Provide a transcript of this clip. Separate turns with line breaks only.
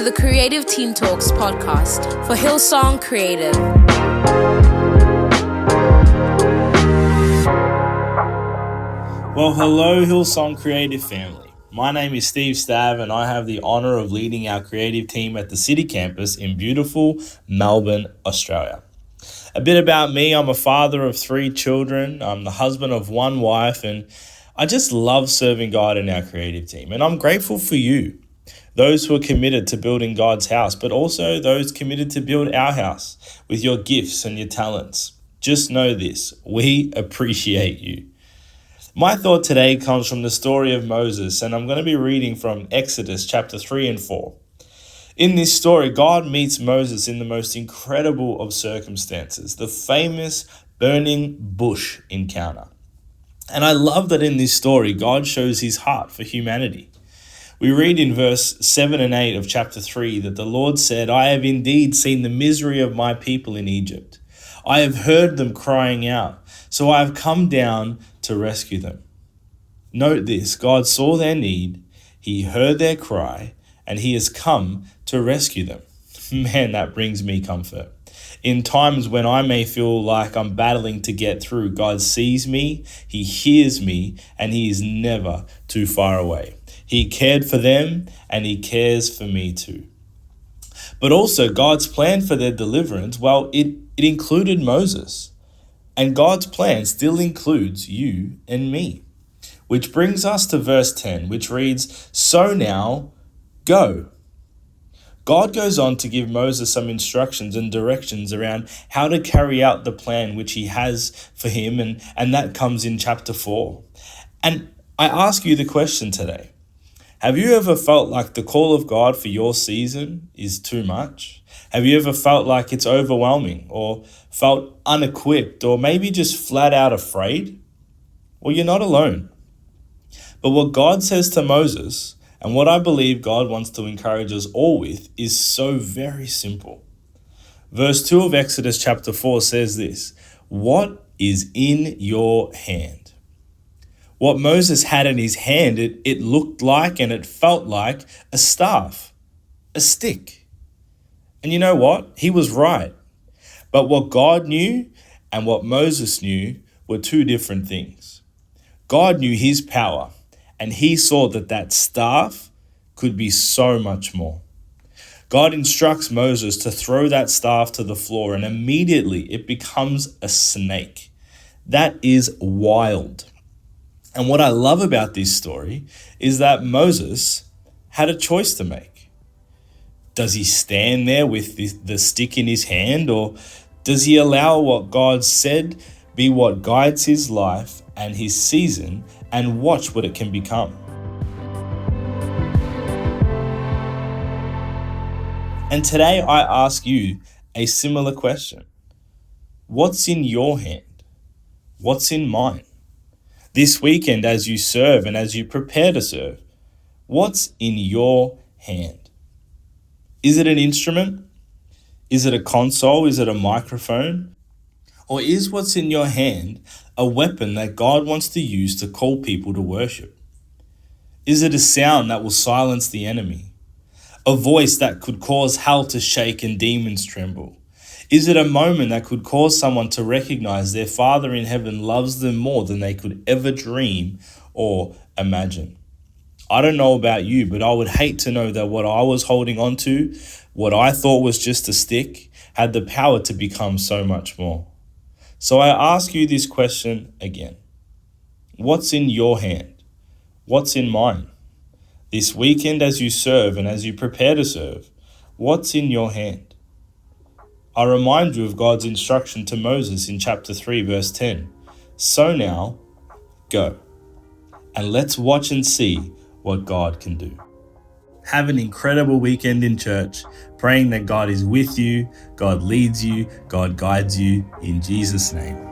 to the Creative Teen Talks podcast for Hillsong Creative.
Well, hello Hillsong Creative family. My name is Steve Stavrou and I have the honour of leading our creative team at the City campus in beautiful Melbourne, Australia. A bit about me, I'm a father of 3 children, I'm the husband of 1 wife, and I just love serving God in our creative team. And I'm grateful for you, those who are committed to building God's house, but also those committed to build our house with your gifts and your talents. Just know this, we appreciate you. My thought today comes from the story of Moses, and I'm going to be reading from Exodus chapter 3 and 4. In this story, God meets Moses in the most incredible of circumstances, the famous burning bush encounter. And I love that in this story, God shows his heart for humanity. We read in verse 7 and 8 of chapter 3 that the Lord said, "I have indeed seen the misery of my people in Egypt. I have heard them crying out, so I have come down to rescue them." Note this, God saw their need, he heard their cry, and he has come to rescue them. Man, that brings me comfort. In times when I may feel like I'm battling to get through, God sees me, he hears me, and he is never too far away. He cared for them, and he cares for me too. But also God's plan for their deliverance, well, it included Moses. And God's plan still includes you and me. Which brings us to verse 10, which reads, "So now, go." God goes on to give Moses some instructions and directions around how to carry out the plan which he has for him, and that comes in chapter 4. And I ask you the question today. Have you ever felt like the call of God for your season is too much? Have you ever felt like it's overwhelming or felt unequipped or maybe just flat out afraid? Well, you're not alone. But what God says to Moses, and what I believe God wants to encourage us all with, is so very simple. Verse 2 of Exodus chapter 4 says this, "What is in your hand?" What Moses had in his hand, it looked like and it felt like a staff, a stick. And you know what? He was right. But what God knew and what Moses knew were 2 different things. God knew his power, and he saw that staff could be so much more. God instructs Moses to throw that staff to the floor, and immediately it becomes a snake. That is wild. And what I love about this story is that Moses had a choice to make. Does he stand there with the stick in his hand, or does he allow what God said be what guides his life and his season and watch what it can become? And today I ask you a similar question. What's in your hand? What's in mine? This weekend as you serve and as you prepare to serve, what's in your hand? Is it an instrument? Is it a console? Is it a microphone? Or is what's in your hand a weapon that God wants to use to call people to worship? Is it a sound that will silence the enemy? A voice that could cause hell to shake and demons tremble? Is it a moment that could cause someone to recognize their Father in heaven loves them more than they could ever dream or imagine? I don't know about you, but I would hate to know that what I was holding on to, what I thought was just a stick, had the power to become so much more. So I ask you this question again. What's in your hand? What's in mine? This weekend as you serve and as you prepare to serve, what's in your hand? I remind you of God's instruction to Moses in chapter 3, verse 10. "So now, go, and let's watch and see what God can do." Have an incredible weekend in church, praying that God is with you, God leads you, God guides you, in Jesus' name.